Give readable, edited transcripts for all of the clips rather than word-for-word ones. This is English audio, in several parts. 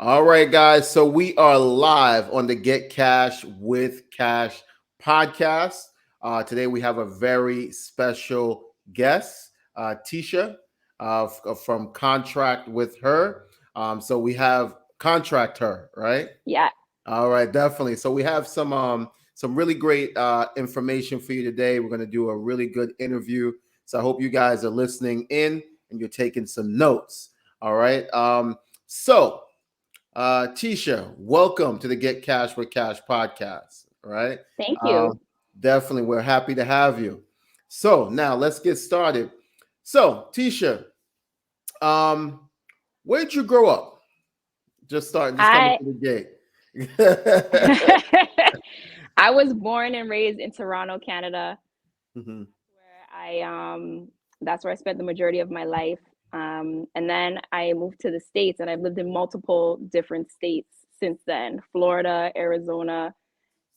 All right, guys. So we are live on the Get Cash with Cash podcast. Today we have a very special guest, Tisha, from Contract with Her. So we have Contract Her, right? Yeah. All right, definitely. So we have some really great information for you today. We're going to do a really good interview. So I hope you guys are listening in and you're taking some notes. All right. Tisha, welcome to the Get Cash with Cash podcast. All right. Thank you. Um, Definitely, we're happy to have you. So now let's get started. So, Tisha, um, where did you grow up? Just coming I to the gate. I was born and raised in Toronto, Canada, Mhm. where that's where I spent the majority of my life. And then I moved to the States, and I've lived in multiple different states since then: Florida, Arizona,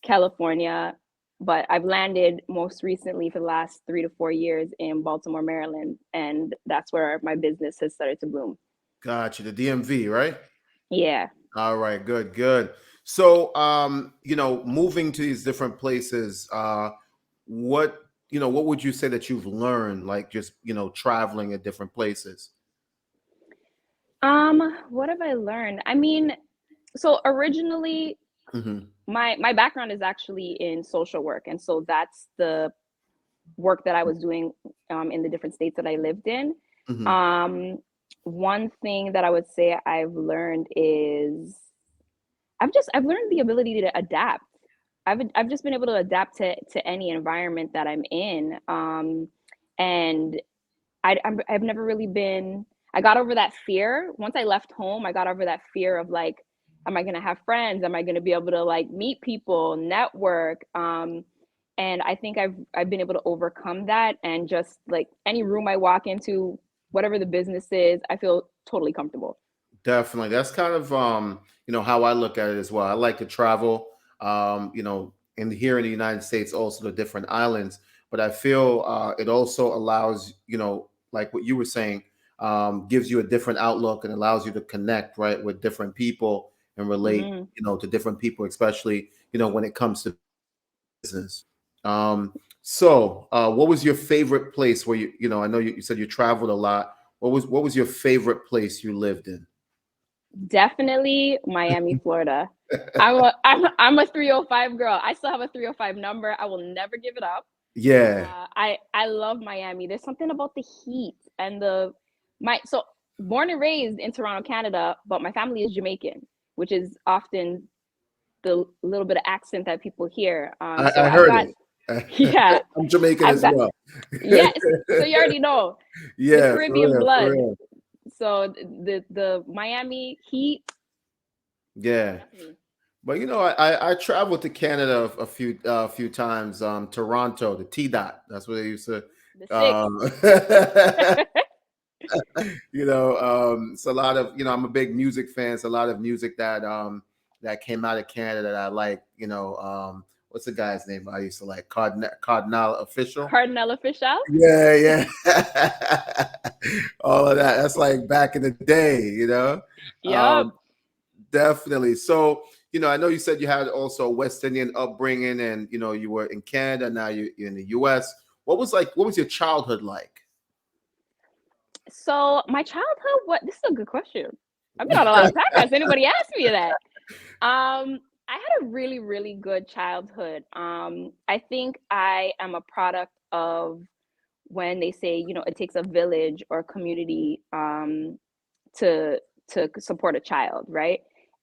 California. But I've landed most recently for the last 3 to 4 years in Baltimore, Maryland, and that's where my business has started to bloom. Gotcha. The DMV, right? Yeah. All right, good, good. So, moving to these different places, what would you say that you've learned, like just, traveling at different places? What have I learned? I mean, so originally Hmm. my background is actually in social work, and so that's the work that I was doing in the different states that I lived in. Hmm. Um, One thing that I would say I've learned is I've learned the ability to adapt. I've just been able to adapt to any environment that I'm in, and I've never really been. I got over that fear once I left home. I got over that fear of like, am I gonna have friends? Am I gonna be able to like meet people, network? And I think I've been able to overcome that, and just like any room I walk into, whatever the business is, I feel totally comfortable. Definitely. That's kind of how I look at it as well. I like to travel, and here in the United States, also the different islands. But I feel it also allows, like what you were saying, gives you a different outlook and allows you to connect, right, with different people and relate, Hmm. to different people, especially, when it comes to business. Um, so, what was your favorite place where I know you said you traveled a lot. What was your favorite place you lived in? Definitely Miami, Florida. I'm a 305 girl. I still have a 305 number. I will never give it up. Yeah. I love Miami. There's something about the heat and the my so born and raised in Toronto, Canada, but my family is Jamaican, which is often the little bit of accent that people hear. So I I've heard got it. yeah, I'm Jamaican I've as got well. yes. So you already know the Yeah, for Caribbean real, for blood. real. So the Miami heat, Yeah, definitely but I traveled to Canada a few times. Toronto, the T dot. That's what they used to. the six. Um, it's a lot of I'm a big music fan. It's a lot of music that came out of Canada that I like. What's the guy's name I used to like? Cardinal Official. Cardinal official. Yeah, yeah. All of that. That's like back in the day. Yup. Definitely. So, I know you said you had also a West Indian upbringing and, you were in Canada, now you're in the US. What was your childhood like? So my childhood, what this is a good question. I've been on a lot of podcasts. Anybody asked me that? I had a really, really good childhood. I think I am a product of when they say, it takes a village or a community to support a child, right?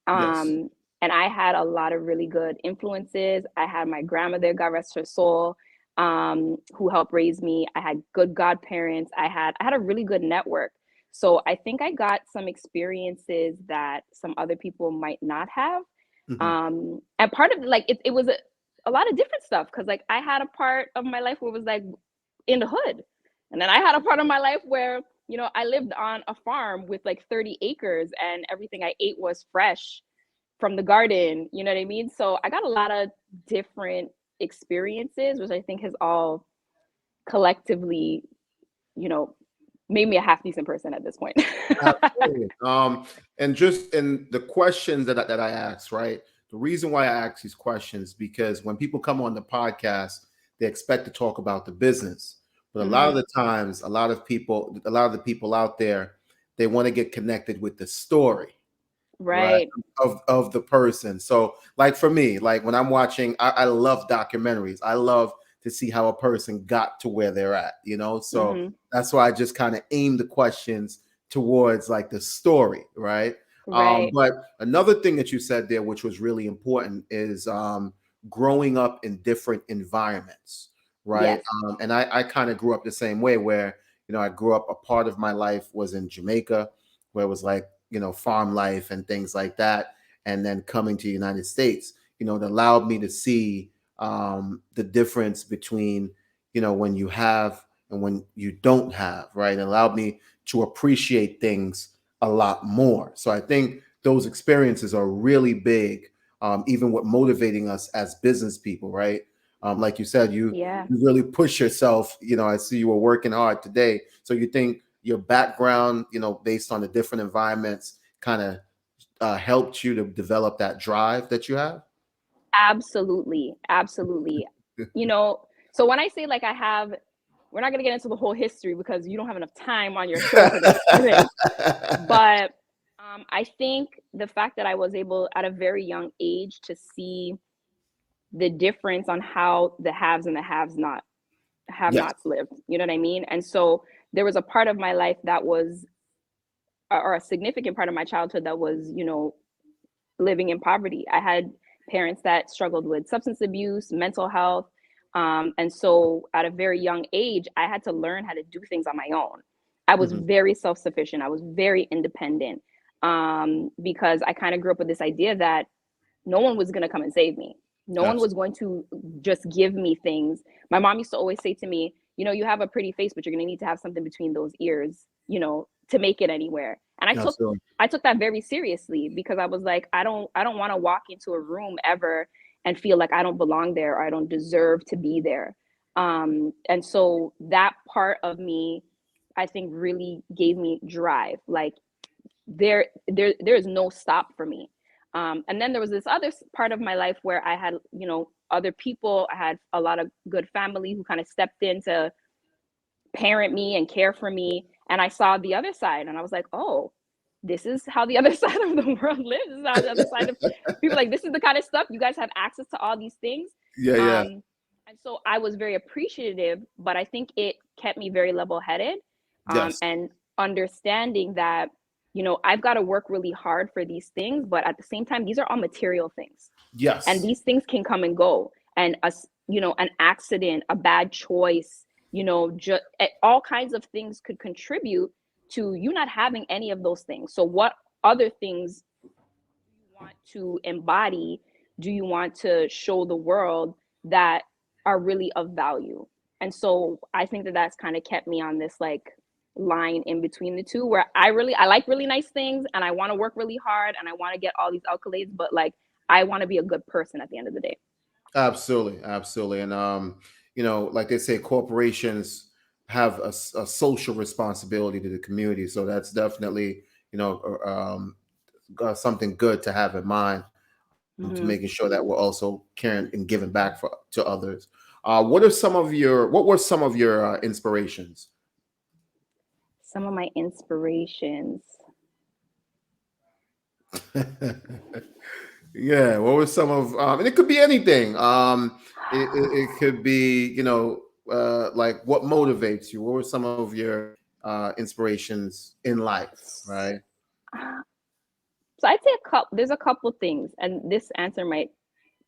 Yes. And I had a lot of really good influences. I had my grandmother, God rest her soul, who helped raise me. I had good godparents. I had a really good network. So I think I got some experiences that some other people might not have. Hmm. And part of like it was a lot of different stuff, because like I had a part of my life where it was like in the hood, and then I had a part of my life where I lived on a farm with like 30 acres, and everything I ate was fresh from the garden. You know what I mean? So I got a lot of different experiences, which I think has all collectively, you know, made me a half decent person at this point. Absolutely. And just in the questions that I ask, right? The reason why I ask these questions because when people come on the podcast, they expect to talk about the business, but a lot Hmm. of the times, a lot of the people out there, they want to get connected with the story, right, Right. of the person. So like for me, like when I'm watching, I love documentaries. I love to see how a person got to where they're at, so Hmm. that's why I just kind of aim the questions towards like the story, right? Right. But another thing that you said there, which was really important, is growing up in different environments, right? Yes. And I kind of grew up the same way, where I grew up. A part of my life was in Jamaica, where it was like farm life and things like that, and then coming to the United States, it allowed me to see the difference between when you have and when you don't have, right? It allowed me to appreciate things a lot more. So I think those experiences are really big, even with motivating us as business people, right? Like you said, Yeah. you really push yourself. I see you were working hard today. So you think your background, based on the different environments, kind of helped you to develop that drive that you have? Absolutely. Absolutely. You know, so when I say like I have, we're not gonna get into the whole history because you don't have enough time on your show to go through this. But I think the fact that I was able at a very young age to see the difference on how the haves and the have Yes. nots lived. You know what I mean? And so there was a part of my life that was, or a significant part of my childhood that was, living in poverty. I had parents that struggled with substance abuse, mental health. And so at a very young age, I had to learn how to do things on my own. I was Hmm. very self sufficient, I was very independent, because I kind of grew up with this idea that no one was going to come and save me. No one was Absolutely. going to just give me things. My mom used to always say to me, you have a pretty face, but you're going to need to have something between those ears, to make it anywhere. And Absolutely. I took that very seriously because I was like, I don't want to walk into a room ever and feel like I don't belong there or I don't deserve to be there. And so that part of me, I think, really gave me drive. Like there is no stop for me. And then there was this other part of my life where I had, other people. I had a lot of good family who kind of stepped in to parent me and care for me. And I saw the other side, and I was like, oh, this is how the other side of the world lives. This is how the other side of people, like, this is the kind of stuff you guys have access to, all these things. Yeah, yeah. And so I was very appreciative, but I think it kept me very level headed, Yes. and understanding that, I've got to work really hard for these things, but at the same time, these are all material things, and Yes. these things can come and go. And an accident, a bad choice, just all kinds of things could contribute to you not having any of those things. So what other things do you want to embody? Do you want to show the world that are really of value? And so I think that that's kind of kept me on this like line in between the two, where I like really nice things and I want to work really hard and I want to get all these accolades, but like I want to be a good person at the end of the day. Absolutely. Absolutely. And like they say, corporations have a social responsibility to the community. So that's definitely, something good to have in mind, to Hmm. making sure that we're also caring and giving back to others. What were some of your inspirations? Some of my inspirations. Yeah, what was some of and it could be anything. It could be, like what motivates you. What were some of your inspirations in life, right? So I'd say there's a couple things, and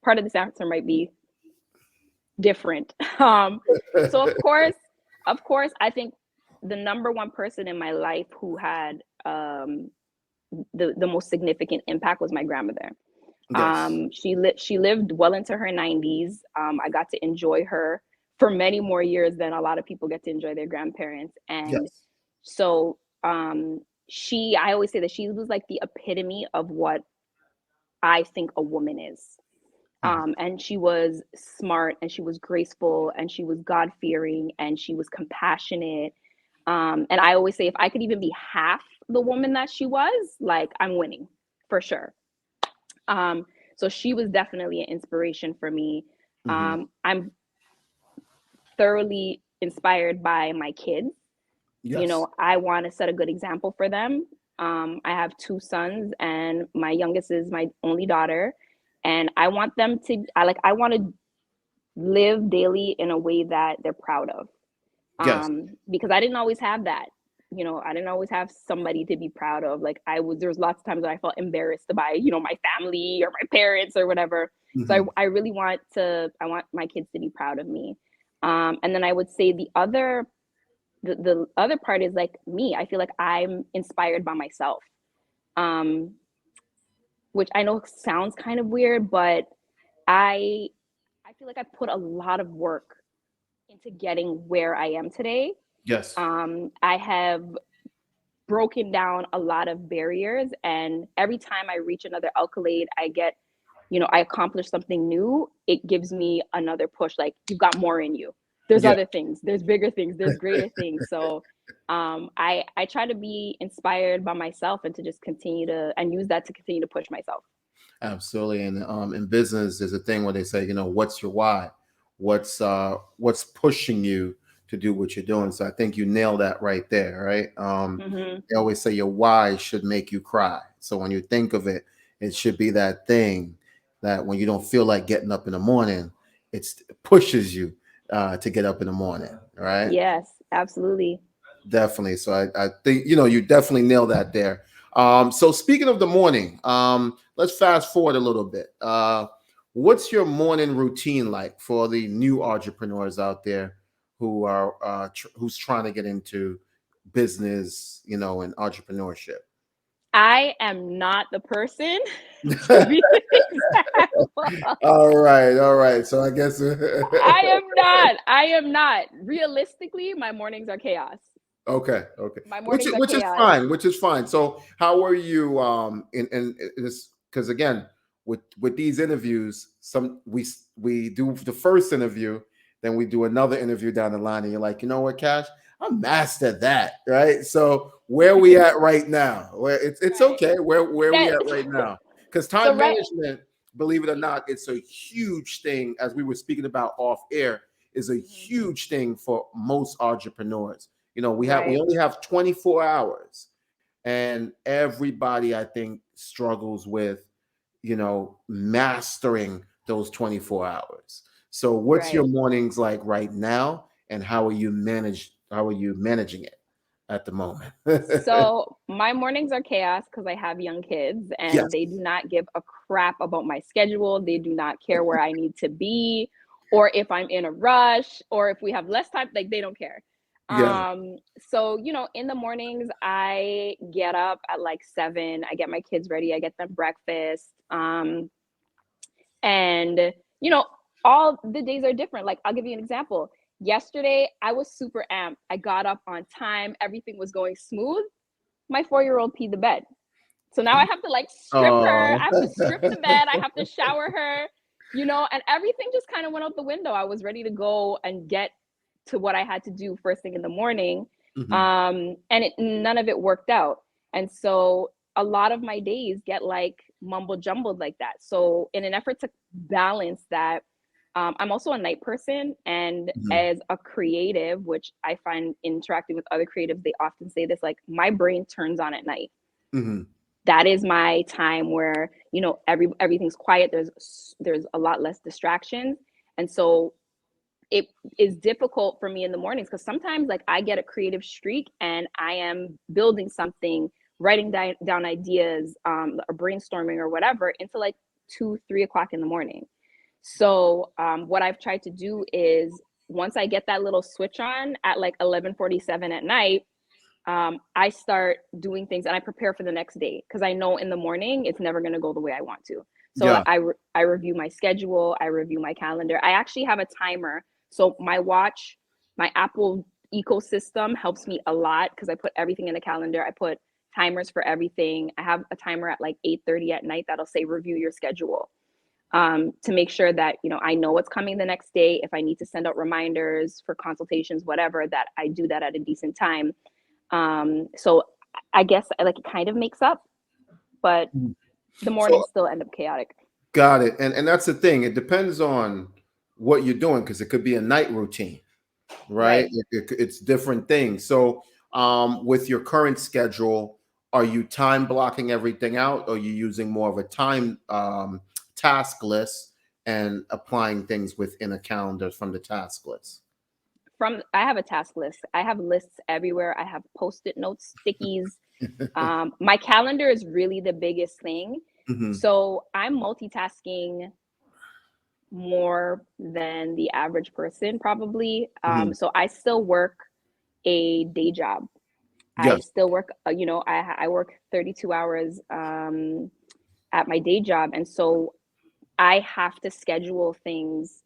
part of this answer might be different. So of course, I think the number one person in my life who had the most significant impact was my grandmother. Yes. She lived well into her 90s. I got to enjoy her for many more years than a lot of people get to enjoy their grandparents. And Yes. so I always say that she was like the epitome of what I think a woman is. Mhm. And she was smart and she was graceful and she was God fearing and she was compassionate. And I always say if I could even be half the woman that she was, like, I'm winning for sure. So she was definitely an inspiration for me. Hmm. I'm thoroughly inspired by my kids. You Yes. know, I want to set a good example for them. I have two sons, and my youngest is my only daughter, and I want them to. I want to live daily in a way that they're proud of. Yes. Because I didn't always have that. You know, I didn't always have somebody to be proud of. Like there was lots of times when I felt embarrassed by, my family or my parents or whatever. So Hmm. I really I want my kids to be proud of me. And then I would say the other part is like me. I feel like I'm inspired by myself. Um, which I know sounds kind of weird, but I I feel like I put a lot of work into getting where I am today. Yes. I have broken down a lot of barriers, and every time I reach another accolade, I accomplish something new. It gives me another push. Like, you've got more in you. There's Yeah. other things. There's bigger things. There's greater things. So, I try to be inspired by myself and to just continue to and use that to continue to push myself. Absolutely. And in business, there's a thing where they say, what's your why? What's pushing you to do what you're doing? So I think you nailed that right there, right? Hmm. They always say your why should make you cry. So when you think of it, it should be that thing that when you don't feel like getting up in the morning, it pushes you to get up in the morning, right? Yes, absolutely. Definitely. So I think you definitely nailed that there. So speaking of the morning, let's fast forward a little bit. What's your morning routine like for the new entrepreneurs out there who are who's trying to get into business, and entrepreneurship? I am not the person to be an example. All right. So I guess I am not. I am not. Realistically, my mornings are chaos. okay, okay, My which mornings are which is chaos. fine, which is fine. So how are you in this? Because again, with these interviews, we do the first interview, then we do another interview down the line, and you're like, you know what, Cash, I'm mastered that, right? So where we at right now? Where it's Right. okay. Where we That at right now? Because so time right. management, believe it or not, it's a huge thing. As we were speaking about off air, is a Mhm. huge thing for most entrepreneurs. We Right. only have 24 hours, and everybody, I think, struggles with mastering those 24 hours. So what's your Right. mornings like right now, and how are you managing it at the moment? So my mornings are chaos because I have young kids and Yes. they do not give a crap about my schedule. They do not care where I need to be or if I'm in a rush or if we have less time, like they don't care. Yeah. So in the mornings I get up at like 7. I get my kids ready, I get them breakfast. And you know, all the days are different. Like, I'll give you an example. Yesterday, I was super amped. I got up on time, everything was going smooth. My 4-year-old peed the bed. So now I have to like strip her. Oh. I have to strip the bed. I have to shower her, and everything just kind of went out the window. I was ready to go and get to what I had to do first thing in the morning. Mhm. And none of it worked out. And so a lot of my days get like mumble jumbled like that. So in an effort to balance that, I'm also a night person. And Mhm. as a creative, which I find interacting with other creatives, they often say this, like, my brain turns on at night. Mhm. That is my time where everything's quiet. There's a lot less distractions. And so it is difficult for me in the mornings because sometimes, like, I get a creative streak and I am building something, writing down ideas, or brainstorming or whatever, into like 2-3 o'clock in the morning. So what I've tried to do is, once I get that little switch on at like 11:47 at night, I start doing things and I prepare for the next day because I know in the morning it's never going to go the way I want to. So Yeah. I review my schedule, I review my calendar. I actually have a timer. So my watch, my Apple ecosystem helps me a lot because I put everything in a calendar. I put timers for everything. I have a timer at like 8:30 at night that'll say review your schedule. to make sure that, I know what's coming the next day. If I need to send out reminders for consultations, whatever, that I do that at a decent time. So I guess like it kind of makes up, but the So mornings still end up chaotic. got it. And that's the thing. It depends on what you're doing because it could be a night routine, right? Right. It's different things. So with your current schedule, are you time blocking everything out, or are you using more of a time task list and applying things within a calendar from the task list? I have a task list. I have lists everywhere. I have post-it notes, stickies. My calendar is really the biggest thing. Hmm. So I'm multitasking more than the average person, probably. Hmm. So I still work a day job. I Yes. still work, I work 32 hours at my day job. And so I have to schedule things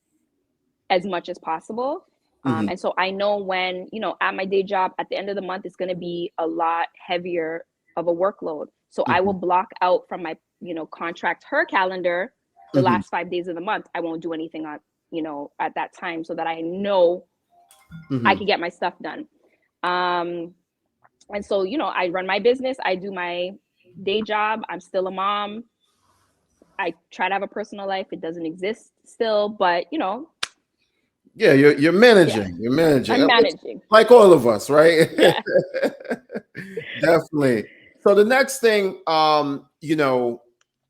as much as possible. Hmm. And so I know when, at my day job, at the end of the month, it's going to be a lot heavier of a workload. So I will Hmm. block out from my, contract her calendar the Hmm. last 5 days of the month. I won't do anything on, at that time so that I know I Hmm. can get my stuff done. Um, and so, I run my business, I do my day job, I'm still a mom. I try to have a personal life. It doesn't exist still, but Yeah, you're yeah, managing. You're managing. I'm managing. Like all of us, right? Yeah. Definitely. So the next thing, and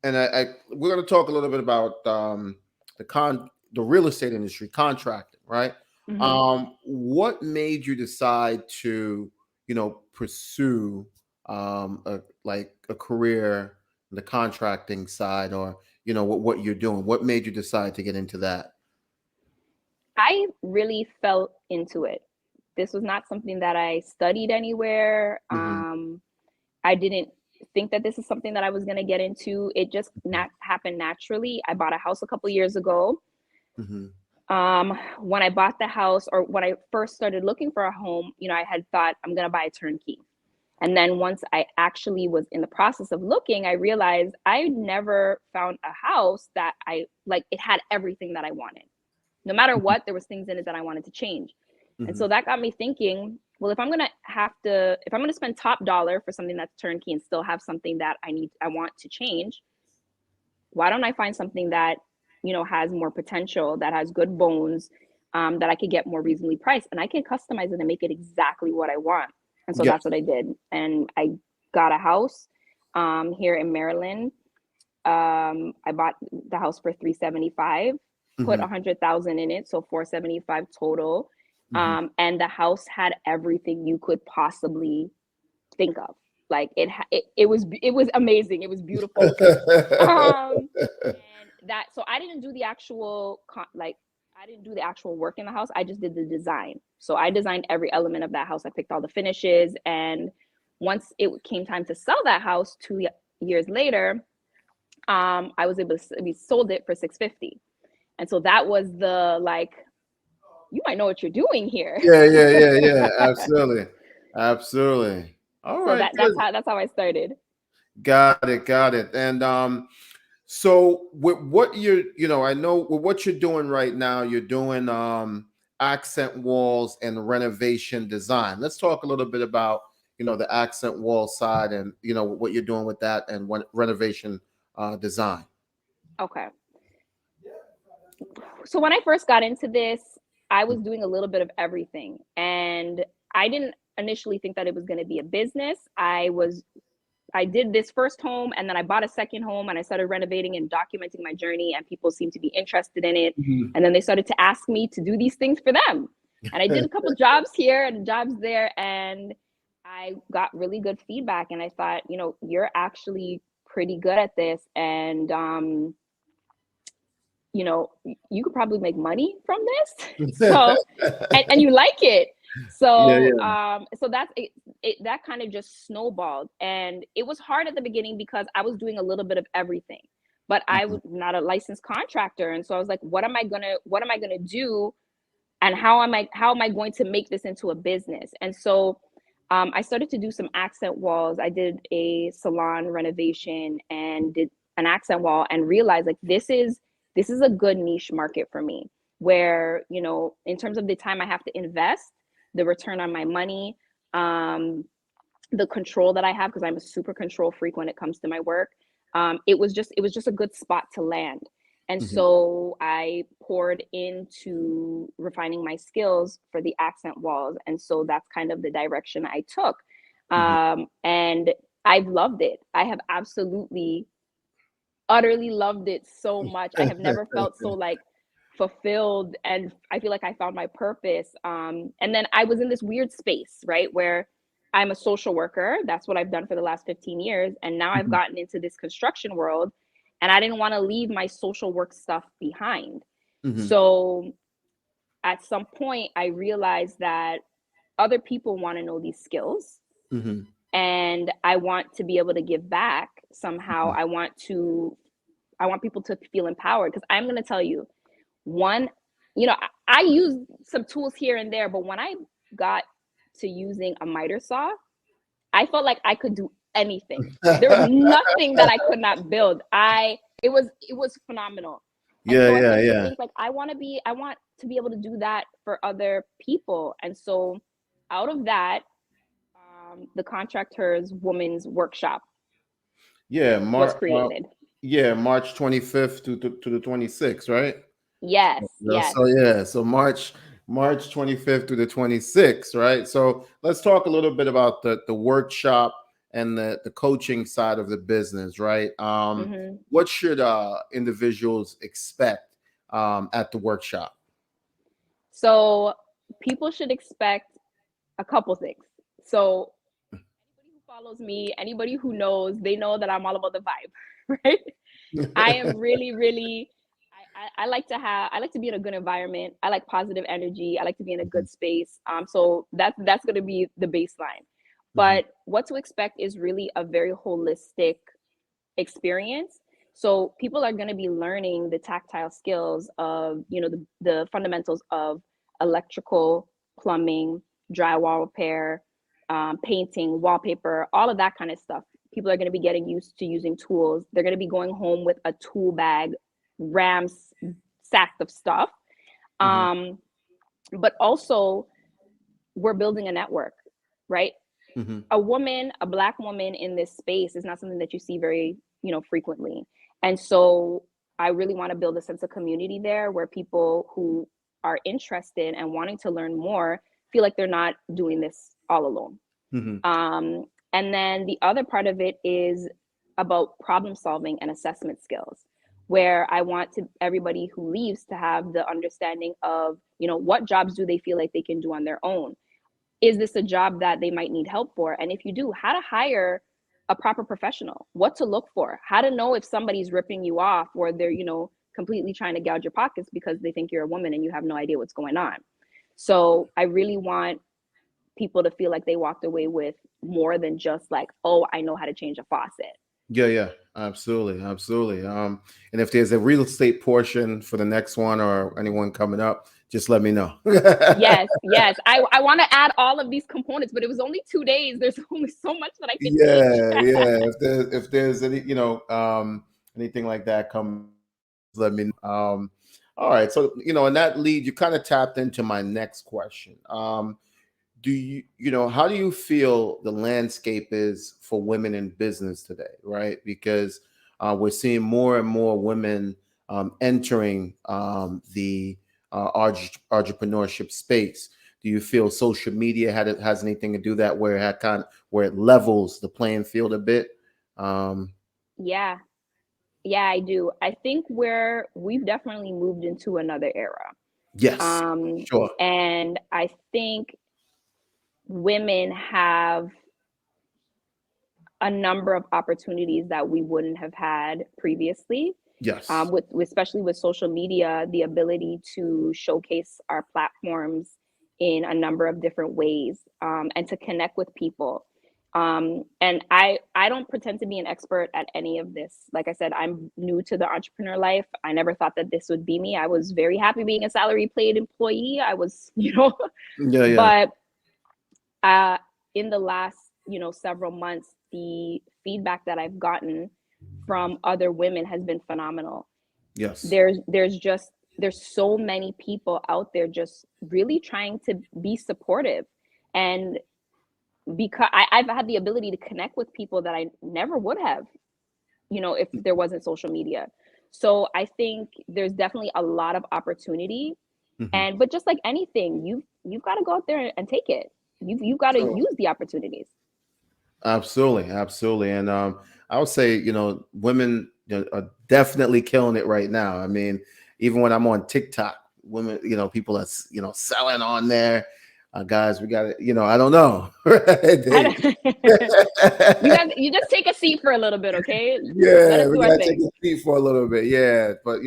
we're going to talk a little bit about the real estate industry, contracting, right? Hmm. What made you decide to, pursue like a career in the contracting side, or what you're doing? What made you decide to get into that? I really fell into it. This was not something that I studied anywhere. Hmm. I didn't think that this is something that I was going to get into. It just not happened naturally. I bought a house a couple years ago. Hmm. When I bought the house, or when I first started looking for a home, I had thought I'm going to buy a turnkey. And then once I actually was in the process of looking, I realized I never found a house that I like. It had everything that I wanted. No matter what, there was things in it that I wanted to change. And Hmm. so that got me thinking, well, if I'm gonna spend top dollar for something that's turnkey and still have something that I want to change, why don't I find something that, has more potential, that has good bones, that I could get more reasonably priced, and I can customize it and make it exactly what I want. And so that's Yes. what I did. And I got a house here in Maryland. I bought the house for 375, put Hmm. 100,000 in it, so 475 total. Hmm. And the house had everything you could possibly think of. Like it was amazing. It was beautiful. And that, so I didn't do the actual like I didn't do the actual work in the house. I just did the design. So I designed every element of that house. I picked all the finishes, and once it came time to sell that house 2 years later, I was able to we sold it for 650. And so that was the like, you might know what you're doing here. Yeah, yeah, yeah, yeah. Absolutely. Absolutely. All So right, that's good. how I started. Got it, got it. And so with what I know with what you're doing right now, you're doing accent walls and renovation design. Let's talk a little bit about, the accent wall side, and what you're doing with that, and what renovation design. Okay. So when I first got into this, I was doing a little bit of everything. And I didn't initially think that it was going to be a business. I did this first home, and then I bought a second home, and I started renovating and documenting my journey, and people seemed to be interested in it. Mhm. And then they started to ask me to do these things for them. And I did a couple jobs here and jobs there, and I got really good feedback. And I thought, you're actually pretty good at this. And you could probably make money from this. So, and you like it. Yeah, So, yeah. so that's it, that kind of just snowballed. And it was hard at the beginning because I was doing a little bit of everything, but I Mhm. was not a licensed contractor. And so I was like, what am I gonna do? And how am I going to make this into a business? And so I started to do some accent walls. I did a salon renovation and did an accent wall, and realized like this is this is a good niche market for me, where, you know, in terms of the time I have to invest, the return on my money, the control that I have, because I'm a super control freak when it comes to my work. It was just a good spot to land. And Hmm. so I poured into refining my skills for the accent walls. And so that's kind of the direction I took. Hmm. And I've loved it. I have absolutely, utterly loved it so much. I have never felt so like fulfilled, and I feel like I found my purpose. And then I was in this weird space, right, where I'm a social worker. That's what I've done for the last 15 years. And now I've Hmm. gotten into this construction world, and I didn't want to leave my social work stuff behind. Hmm. So at some point, I realized that other people want to know these skills, Hmm. and I want to be able to give back somehow. I want people to feel empowered, because I'm going to tell you, one, you know, I use some tools here and there, but when I got to using a miter saw, I felt like I could do anything. There was nothing that I could not build. It was phenomenal. And Yeah, so I yeah, started to yeah. think, like, I want to be able to do that for other people. And so out of that, the Contractors Women's Workshop Yeah, was created. March 25th to the 26th, right? Yes, yes. So yeah, so March 25th to the 26th, right? So let's talk a little bit about the workshop and the coaching side of the business, right? Hmm. What should individuals expect at the workshop? So people should expect a couple things. So anybody who follows me, anybody who knows, they know that I'm all about the vibe, right? I am really, really. I like to be in a good environment. I like positive energy. I like to be in a Mhm, good space. So that's going to be the baseline. mhm, But what to expect is really a very holistic experience. So people are going to be learning the tactile skills of, you know, the fundamentals of electrical, plumbing, drywall repair, painting, wallpaper, all of that kind of stuff. People are going to be getting used to using tools. They're going to be going home with a tool bag, rams sack of stuff. mhm, Um, but also, we're building a network, right? mhm, A black woman in this space is not something that you see very, you know, frequently. And so I really want to build a sense of community there, where people who are interested and wanting to learn more feel like they're not doing this all alone. mhm. And then the other part of it is about problem solving and assessment skills, where I want to everybody who leaves to have the understanding of, you know, what jobs do they feel like they can do on their own. Is this a job that they might need help for? And if you do, how to hire a proper professional, what to look for, how to know if somebody's ripping you off, or they're, you know, completely trying to gouge your pockets because they think you're a woman and you have no idea what's going on. So I really want people to feel like they walked away with more than just like, oh, I know how to change a faucet. Yeah, yeah, absolutely, absolutely. And if there's a real estate portion for the next one or anyone coming up, just let me know. Yes, yes. I want to add all of these components, but it was only 2 days. There's only so much that I can teach. Yeah, yeah. If there's any, anything like that, come let me know. All right. So, and that lead, you kind of tapped into my next question. Do how do you feel the landscape is for women in business today, right? Because we're seeing more and more women entering the entrepreneurship space. Do you feel social media has anything to do that, where it had where it levels the playing field a bit? Um, Yeah, yeah, I do. I think we've definitely moved into another era. yes, Um, sure. and I think women have a number of opportunities that we wouldn't have had previously. Yes. Especially with social media, the ability to showcase our platforms in a number of different ways, and to connect with people. And I don't pretend to be an expert at any of this. Like I said, I'm new to the entrepreneur life. I never thought that this would be me. I was very happy being a salary paid employee. I was, Yeah, yeah. but uh, in the last, several months, the feedback that I've gotten from other women has been phenomenal. Yes. There's so many people out there just really trying to be supportive. And because I've had the ability to connect with people that I never would have, if there wasn't social media. So I think there's definitely a lot of opportunity. Mhm. And but just like anything, you've got to go out there and take it. You've got to So use the opportunities. absolutely, absolutely, and I would say women are definitely killing it right now. I mean, even when I'm on TikTok, women, people are selling on there. Guys, we got to, I don't know. I They- don't, you just take a seat for a little bit, okay? Let yeah, us we do our gotta take thing. a seat for a little bit. Yeah, but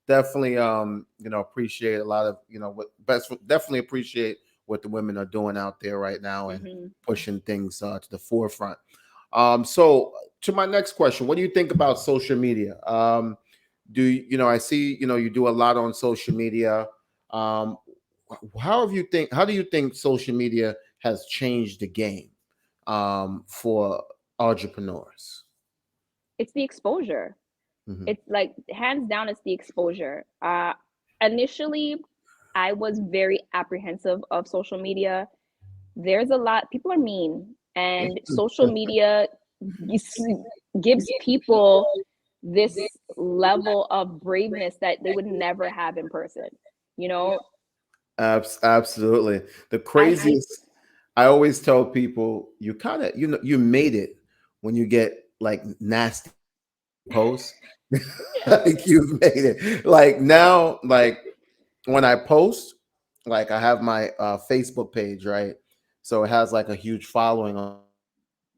definitely appreciate a lot of what best definitely appreciate what the women are doing out there right now and Hmm. pushing things to the forefront. So to my next question, what do you think about social media? I see you do a lot on social media. Um, how do you think social media has changed the game for entrepreneurs? It's the exposure. Hmm. It's like hands down, it's the exposure. Initially, I was very apprehensive of social media. There's a lot, people are mean, and social media gives gives people this level of braveness that they would never have in person. You know, Absolutely. The I see. craziest, I always tell people, you kind of, you made it when you get like nasty posts. Like you've made it. Like now, like when I post, like I have my Facebook page, right? So it has like a huge following on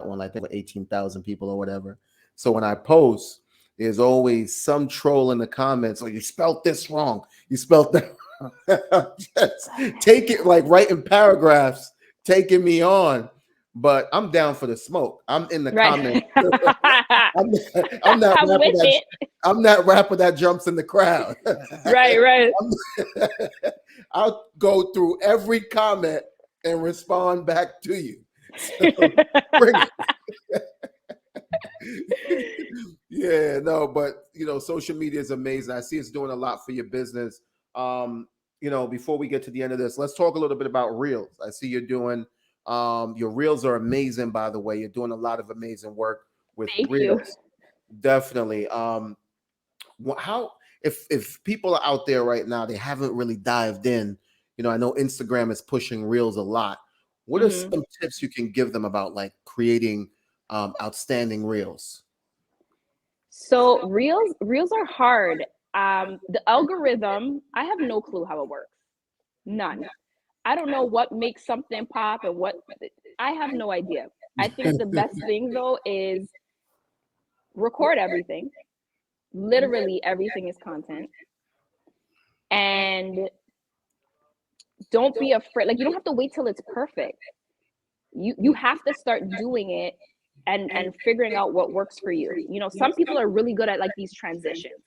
that one, like over 18,000 people or whatever. So when I post, there's always some troll in the comments, oh, you spelt this wrong. You spelt that wrong. Just take it like writing paragraphs, taking me on. But I'm down for the smoke. I'm in the Right. comments. I'm, I'm that I'm rapper with that it. I'm that rapper that jumps in the crowd. Right, right. I'll go through every comment and respond back to you. So bring it. Yeah, no, but social media is amazing. I see it's doing a lot for your business. Before we get to the end of this, let's talk a little bit about reels. I see you're doing your reels are amazing, by the way. You're doing a lot of amazing work with Thank you. reels. Definitely. How if people are out there right now, they haven't really dived in. I know Instagram is pushing reels a lot. What are Hmm. some tips you can give them about like creating outstanding reels? So reels are hard. The algorithm, I have no clue how it works. None. I don't know what makes something pop and what I have no idea. I think the best thing though is record everything. Literally everything is content. And don't be afraid. Like you don't have to wait till it's perfect. You have to start doing it and figuring out what works for you. Some people are really good at like these transitions.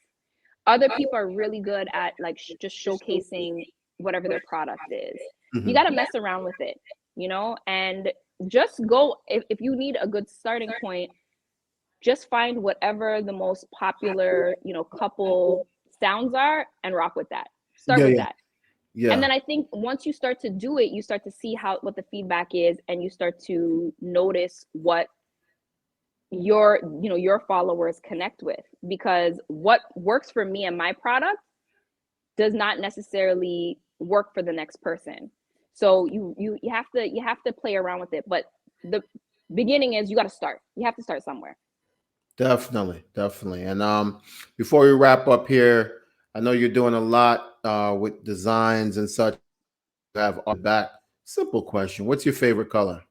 Other people are really good at like just showcasing whatever their product is. You Mhm. got to mess around with it, and just go. If you need a good starting point, just find whatever the most popular, couple sounds are and rock with that. Start Yeah, with yeah, that. And yeah. then I think once you start to do it, you start to see what the feedback is, and you start to notice what your followers connect with, because what works for me and my product does not necessarily work for the next person. So you have to play around with it, but the beginning is you got to start. You have to start somewhere. Definitely, definitely. And before we wrap up here, I know you're doing a lot with designs and such. You have art back. Simple question: what's your favorite color?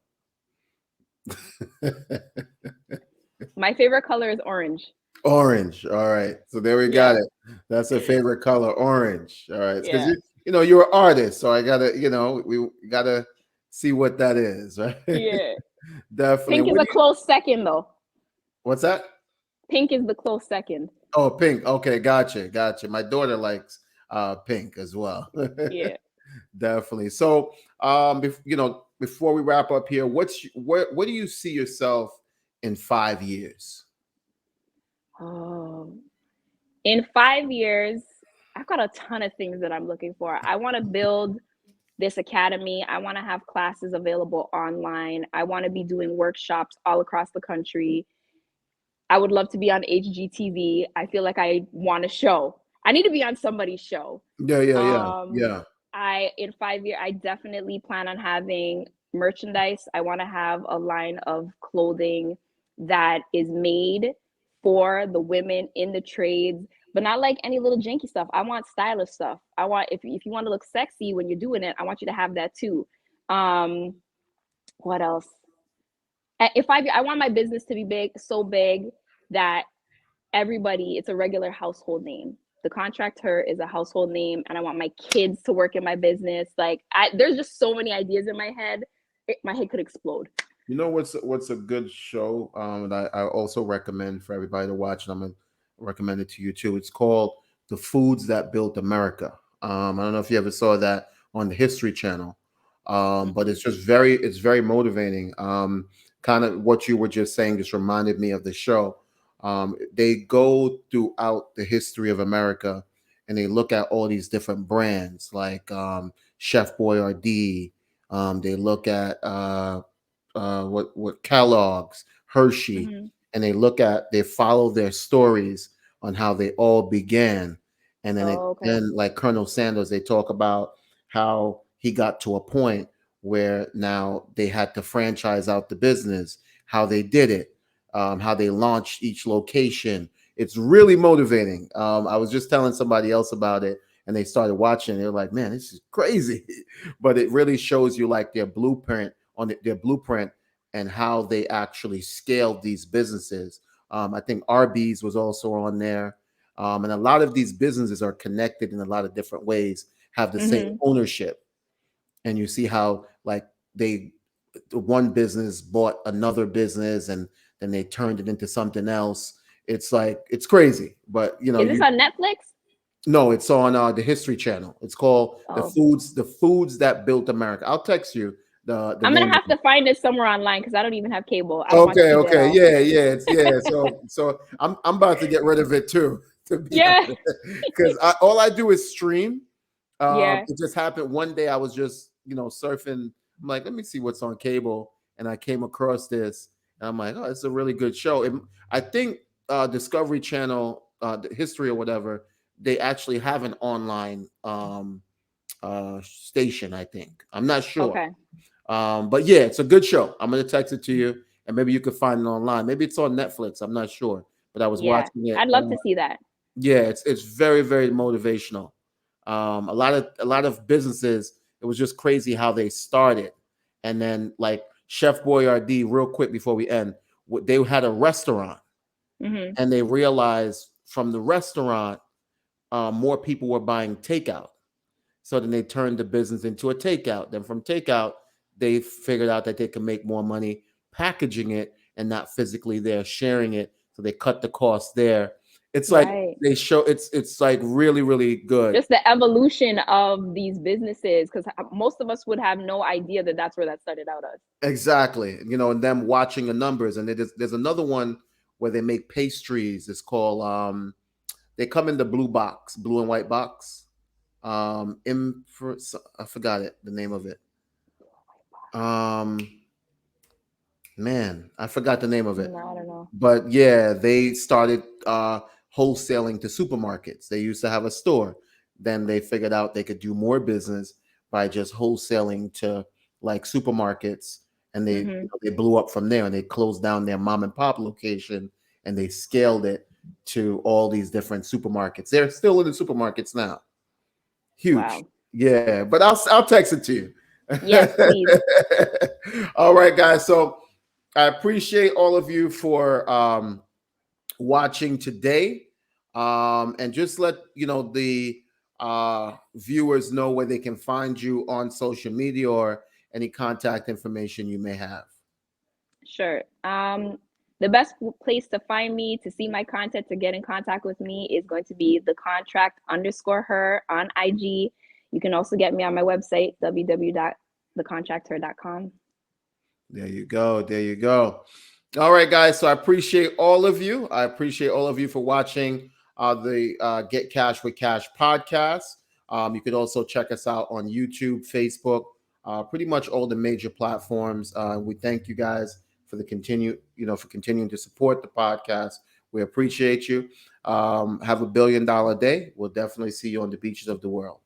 My favorite color is orange. Orange. All right. So there we got Yeah. it. That's a favorite color, orange. All right. Because Yeah. you're an artist, so I gotta we gotta see what that is, right? Yeah. Definitely. Pink is What a do you? close second though. What's that? Pink is the close second. Oh, pink. Okay, gotcha, gotcha. My daughter likes pink as well. Yeah. Definitely. So, before we wrap up here, what do you see yourself in 5 years? Oh. In 5 years, I've got a ton of things that I'm looking for. I want to build this academy. I want to have classes available online. I want to be doing workshops all across the country. I would love to be on HGTV. I feel like I want a show. I need to be on somebody's show. Yeah, yeah, yeah, Um, yeah. I in 5 years, I definitely plan on having merchandise. I want to have a line of clothing that is made for the women in the trades, but not like any little janky stuff. I want stylish stuff. I want if you want to look sexy when you're doing it, I want you to have that too. Um, what else? If I want my business to be big, so big that everybody, it's a regular household name. The contractor is a household name, and I want my kids to work in my business. Like, there's just so many ideas in my head. My head could explode. You know what's a good show that I also recommend for everybody to watch, and I'm gonna recommend it to you too. It's called The Foods That Built America. I don't know if you ever saw that on the History Channel, but Mm-hmm. it's very motivating. Kind of what you were just saying just reminded me of the show. They go throughout the history of America, and they look at all these different brands like Chef Boyardee. They look at what Kellogg's, Hershey, Mm-hmm. and they follow their stories on how they all began, and Oh, okay. then like Colonel Sanders, they talk about how he got to a point where now they had to franchise out the business, how they did it, how they launched each location. It's really motivating. I was just telling somebody else about it, and they started watching. They're like, "Man, this is crazy," but it really shows you like their blueprint and how they actually scaled these businesses. I think Arby's was also on there. And a lot of these businesses are connected in a lot of different ways, have the same Mm-hmm. ownership. And you see how like they one business bought another business and then they turned it into something else. It's like it's crazy. But Is this you on Netflix? no, it's on the History Channel. It's called Oh, The Foods That Built America. I'll text you the I'm gonna name of have it. to find it somewhere online because I don't even have cable. I don't watch Okay, TV at okay, all. yeah, yeah, yeah. So I'm about to get rid of it too, to be Yeah, honest, because all I do is stream. yeah, It just happened one day. I was just surfing. I'm like, let me see what's on cable, and I came across this, and I'm like, oh, it's a really good show. I think Discovery Channel, the History or whatever, they actually have an online station. I think I'm not sure. okay, But yeah, it's a good show. I'm gonna text it to you, and maybe you can find it online. Maybe it's on Netflix. I'm not sure, but I was yeah. watching it. I'd love to see that. Yeah, it's very very motivational. A lot of businesses. It was just crazy how they started, and then like Chef Boyardee. Real quick before we end, they had a restaurant, Mm-hmm. and they realized from the restaurant, more people were buying takeout. So then they turned the business into a takeout. Then from takeout, they figured out that they can make more money packaging it and not physically there sharing it. So they cut the cost there. It's like Right. they show it's like really really good. Just the evolution of these businesses, because most of us would have no idea that that's where that started out as. Exactly. And them watching the numbers. And there's another one where they make pastries. It's called they come in the blue and white box. I forgot the name of it. Um Man, I forgot the name of it. No, I don't know. But yeah, they started wholesaling to supermarkets. They used to have a store. Then they figured out they could do more business by just wholesaling to like supermarkets, and Mm-hmm. they blew up from there. And they closed down their mom and pop location, and they scaled it to all these different supermarkets. They're still in the supermarkets now. Huge, Wow. yeah. But I'll text it to you. Yes, please. All right, guys. So I appreciate all of you for watching today. And just let the viewers know where they can find you on social media or any contact information you may have. Sure. The best place to find me, to see my content, to get in contact with me is going to be the contract underscore her on IG. You can also get me on my website, www.thecontracther.com. There you go. There you go. All right, guys. So I appreciate all of you. I appreciate all of you for watching the Get Cash with Cash podcast. You could also check us out on YouTube, Facebook, pretty much all the major platforms. We thank you guys for for continuing to support the podcast. We appreciate you. Have a $1 billion day. We'll definitely see you on the beaches of the world.